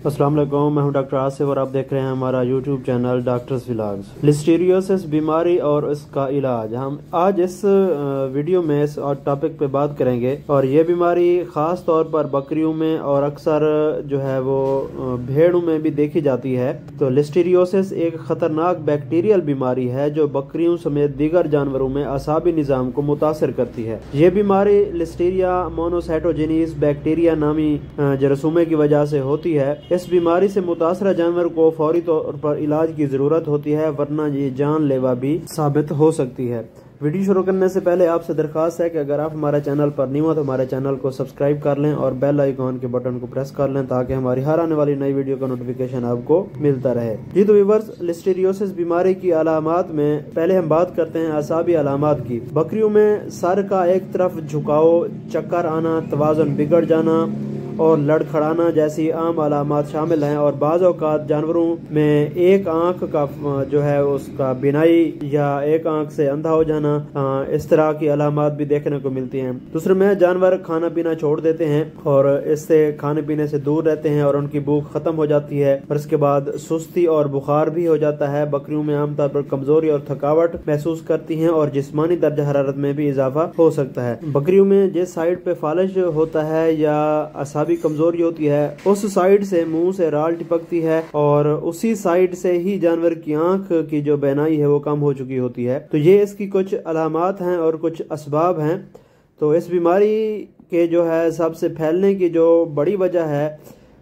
अस्सलाम वालेकुम, मैं हूं डॉक्टर आसिफ और आप देख रहे हैं हमारा यूट्यूब चैनल डॉक्टर्स व्लॉग्स। लिस्टीरियोसिस बीमारी और इसका इलाज हम आज इस वीडियो में इस टॉपिक पे बात करेंगे। और ये बीमारी ख़ास तौर पर बकरियों में और अक्सर जो है वो भेड़ों में भी देखी जाती है। तो लिस्टीरियोसिस एक ख़तरनाक बैक्टीरियल बीमारी है जो बकरियों समेत दीगर जानवरों में असाबी निज़ाम को मुतासर करती है। ये बीमारी लिस्टीरिया मोनोसाइटोजेनिस बैक्टीरिया नामी जरासीम की वजह से होती है। इस बीमारी से मुतासरा जानवर को फौरी तौर पर इलाज की जरूरत होती है, वरना ये जानलेवा भी साबित हो सकती है। वीडियो शुरू करने से पहले आपसे दरखास्त है कि अगर आप हमारे चैनल पर न्यू हो तो हमारे चैनल को सब्सक्राइब कर लें और बेल आइकॉन के बटन को प्रेस कर लें ताकि हमारी हर आने वाली नई वीडियो का नोटिफिकेशन आपको मिलता रहे। जी तो व्यूअर्स, लिस्टीरियोसिस बीमारी की अलामात में पहले हम बात करते हैं असाबी अलामात की। बकरियों में सर का एक तरफ झुकाव, चक्कर आना, तवाज़ुन बिगड़ जाना और लड़खड़ाना जैसी आम अलामात शामिल हैं। और बाज़ औक़ात जानवरों में एक आंख का जो है उसका बिनाई या एक आंख से अंधा हो जाना, इस तरह की अलामात भी देखने को मिलती हैं। दूसरे में जानवर खाना पीना छोड़ देते हैं और इससे खाने पीने से दूर रहते हैं और उनकी भूख खत्म हो जाती है और इसके बाद सुस्ती और बुखार भी हो जाता है। बकरियों में आमतौर पर कमजोरी और थकावट महसूस करती हैं और जिस्मानी दर्जा हरारत में भी इजाफा हो सकता है। बकरियों में जिस साइड पे फालिज होता है या भी कमजोरी होती है उस साइड से मुंह से राल टपकती है और उसी साइड से ही जानवर की आंख की जो बेनाई है वो कम हो चुकी होती है। तो ये इसकी कुछ अलामात हैं और कुछ असबाब हैं। तो इस बीमारी के जो है सबसे फैलने की जो बड़ी वजह है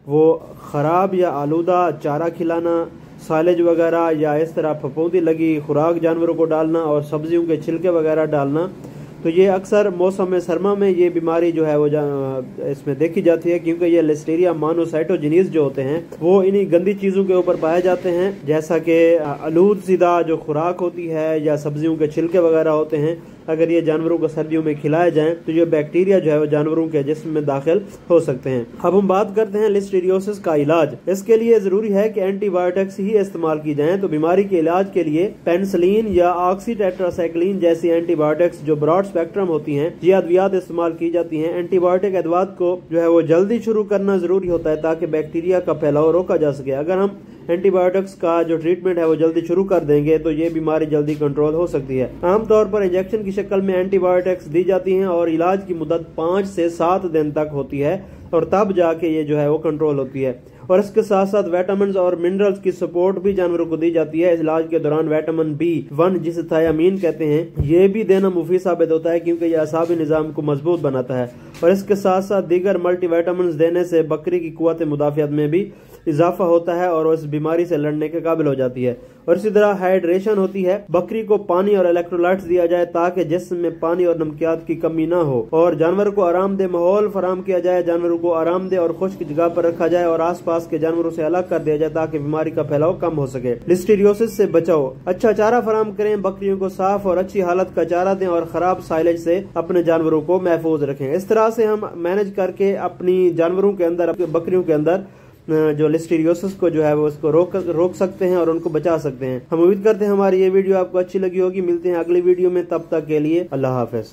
वो ख़राब या आलूदा चारा खिलाना, साइलेज वगैरह या इस तरह फफूंदी लगी खुराक जानवरों को डालना और सब्जियों के छिलके वगैरह डालना। तो ये अक्सर मौसम सरमा में ये बीमारी जो है वो इसमें देखी जाती है, क्योंकि ये लिस्टीरिया मोनोसाइटोजेनिस जो होते हैं वो इन्हीं गंदी चीज़ों के ऊपर पाए जाते हैं, जैसा कि आलूद सीधा जो खुराक होती है या सब्जियों के छिलके वगैरह होते हैं। अगर ये जानवरों को सर्दियों में खिलाए जाएं तो ये बैक्टीरिया जो है वो जानवरों के जिस्म में दाखिल हो सकते हैं। अब हम बात करते हैं लिस्टीरियोसिस का इलाज। इसके लिए जरूरी है कि एंटीबायोटिक्स ही इस्तेमाल की जाएं। तो बीमारी के इलाज के लिए पेनिसिलिन या ऑक्सीटेट्रासाइक्लिन जैसी एंटीबायोटिक्स जो ब्रॉड स्पेक्ट्रम होती हैं, ये अद्वियात इस्तेमाल की जाती हैं। एंटीबायोटिक अदवात को जो है वो जल्दी शुरू करना जरूरी होता है ताकि बैक्टीरिया का फैलाव रोका जा सके। अगर हम एंटीबायोटिक्स का जो ट्रीटमेंट है वो जल्दी शुरू कर देंगे तो ये बीमारी जल्दी कंट्रोल हो सकती है। आमतौर पर इंजेक्शन की शक्ल में एंटीबायोटिक्स दी जाती हैं और इलाज की मुद्दत 5 से 7 दिन तक होती है और तब जाके ये जो है वो कंट्रोल होती है। और इसके साथ साथ विटामिन और मिनरल्स की सपोर्ट भी जानवरों को दी जाती है। इस इलाज के दौरान विटामिन B1 जिसे थायामीन कहते हैं ये भी देना मुफीद साबित होता है, क्योंकि यह असाबी निज़ाम को मजबूत बनाता है। और इसके साथ साथ दीगर मल्टीविटामिन देने से बकरी की कुव्वत मुदाफ़ियत में भी इजाफा होता है और उस बीमारी से लड़ने के काबिल हो जाती है। और इसी तरह हाइड्रेशन होती है। बकरी को पानी और इलेक्ट्रोलाइट्स दिया जाए ताकि जिस्म में पानी और नमकियात की कमी ना हो और जानवर को आरामदेह माहौल फराम किया जाए। जानवरों को आरामदेह और खुश्क जगह पर रखा जाए और आसपास के जानवरों से अलग कर दिया जाए ताकि बीमारी का फैलाव कम हो सके। लिस्टीरियोसिस से बचाओ, अच्छा चारा फराम करें। बकरियों को साफ और अच्छी हालत का चारा दें और खराब साइलेज से अपने जानवरों को महफूज रखें। इस तरह से हम मैनेज करके अपनी जानवरों के अंदर, बकरियों के अंदर जो लिस्टीरियोसिस को जो है वो उसको रोक सकते हैं और उनको बचा सकते हैं। हम उम्मीद करते हैं हमारी ये वीडियो आपको अच्छी लगी होगी। मिलते हैं अगली वीडियो में, तब तक के लिए अल्लाह हाफिज।